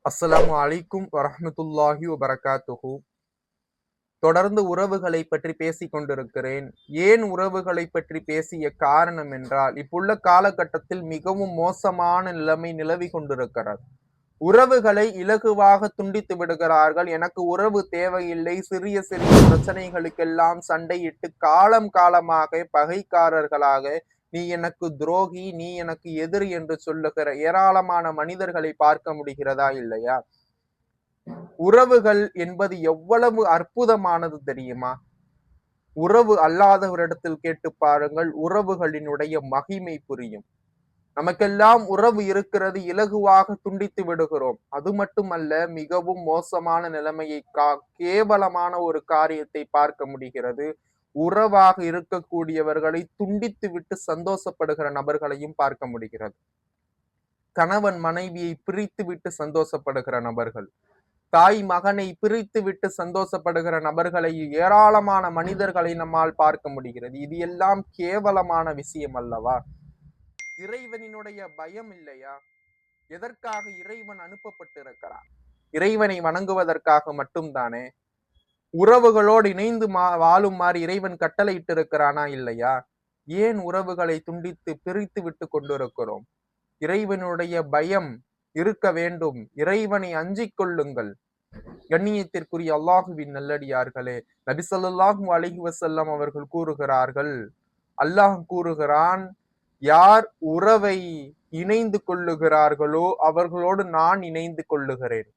அஸ்ஸலாமு அலைக்கும் வரஹ்மத்துல்லாஹி வபரகாத்துஹு. தொடர்ந்து உறவுகளை பற்றி பேசிக் கொண்டிருக்கிறேன். ஏன் உறவுகளை பற்றி பேசிய காரணம் என்றால், இப்புள்ள காலகட்டத்தில் மிகவும் மோசமான நிலைமை நிலவி கொண்டிருக்கிறது. உறவுகளை இலகுவாக துண்டித்து விடுகிறார்கள். எனக்கு உறவு தேவையில்லை. சிறிய சிறிய பிரச்சனைகளுக்கெல்லாம் சண்டையிட்டு காலம் காலமாக பகைக்காரர்களாக, நீ எனக்கு துரோகி, நீ எனக்கு எதிரி என்று சொல்லுகிற ஏராளமான மனிதர்களை பார்க்க முடிகிறதா இல்லையா? உறவுகள் என்பது எவ்வளவு அற்புதமானது தெரியுமா? உறவு அல்லாதவரிடத்தில் கேட்டு பாருங்கள், உறவுகளினுடைய மகிமை புரியும். நமக்கெல்லாம் உறவு இருக்கிறது, இலகுவாக துண்டித்து விடுகிறோம். அது மட்டுமல்ல, மிகவும் மோசமான நிலைமையை கேவலமான ஒரு காரியத்தை பார்க்க முடிகிறது. உறவாக இருக்கக்கூடியவர்களை துண்டித்து விட்டு சந்தோஷப்படுகிற நபர்களையும் பார்க்க முடிகிறது. கணவன் மனைவியை பிரித்து விட்டு சந்தோஷப்படுகிற நபர்கள், தாய் மகனை பிரித்து விட்டு சந்தோஷப்படுகிற நபர்களை, ஏராளமான மனிதர்களை நம்மால் பார்க்க முடிகிறது. இது எல்லாம் கேவலமான விஷயம் அல்லவா? இறைவனினுடைய பயம் இல்லையா? எதற்காக இறைவன் அனுப்பப்பட்டிருக்கிறார்? இறைவனை வணங்குவதற்காக மட்டும்தானே. உறவுகளோடு இணைந்து வாழுமாறு இறைவன் கட்டளையிட்டு இருக்கிறானா இல்லையா? ஏன் உறவுகளை துண்டித்து பிரித்து விட்டு கொண்டிருக்கிறோம்? இறைவனுடைய பயம் இருக்க வேண்டும். இறைவனை அஞ்சிக் கொள்ளுங்கள். கண்ணியத்திற்குரிய அல்லாஹுவின் நல்லடியார்களே, நபி ஸல்லல்லாஹு அலைஹி வஸல்லம் அவர்கள் கூறுகிறார்கள், அல்லாஹ் கூறுகிறான், யார் உறவை இணைந்து கொள்ளுகிறார்களோ அவர்களோடு நான் இணைந்து கொள்ளுகிறேன்.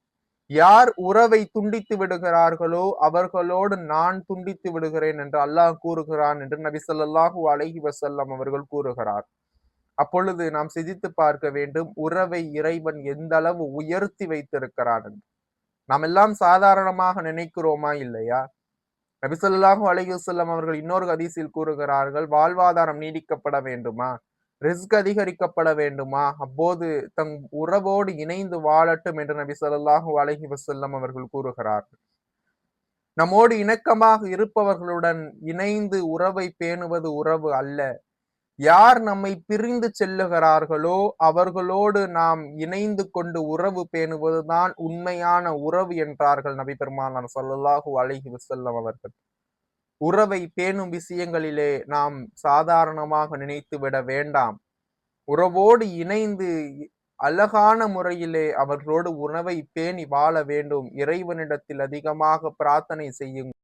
யார் உறவை துண்டித்து விடுகிறார்களோ அவர்களோடு நான் துண்டித்து விடுகிறேன் என்று அல்லாஹ் கூறுகிறான் என்று நபி ஸல்லல்லாஹு அலைஹி வஸல்லம் அவர்கள் கூறுகிறார். அப்பொழுது நாம் சிந்தித்து பார்க்க வேண்டும், உறவை இறைவன் எந்த அளவு உயர்த்தி வைத்திருக்கிறான் என்று. நாம் எல்லாம் சாதாரணமாக நினைக்கிறோமா இல்லையா? நபி ஸல்லல்லாஹு அலைஹி வஸல்லம் அவர்கள் இன்னொரு ஹதீஸில் கூறுகிறார்கள், வாழ்வாதாரம் நீடிக்கப்பட வேண்டுமா, ரிஸ்க் அதிகரிக்கப்பட வேண்டுமா, அப்போது தம் உறவோடு இணைந்து வாழட்டும் என்று நபி ஸல்லல்லாஹு அலைஹி வஸல்லம் அவர்கள் கூறுகிறார்கள். நம்மோடு இணக்கமாக இருப்பவர்களுடன் இணைந்து உறவை பேணுவது உறவு அல்ல. யார் நம்மை பிரிந்து செல்லுகிறார்களோ அவர்களோடு நாம் இணைந்து கொண்டு உறவு பேணுவதுதான் உண்மையான உறவு என்றார்கள் நபி பெருமானார் ஸல்லல்லாஹு அலைஹி வஸல்லம் அவர்கள். உறவை பேணும் விஷயங்களிலே நாம் சாதாரணமாக நினைத்து விட வேண்டாம். உறவோடு இணைந்து அழகான முறையிலே அவர்களோடு உறவை பேணி வாழ வேண்டும். இறைவனிடத்தில் அதிகமாக பிரார்த்தனை செய்யுங்கள்.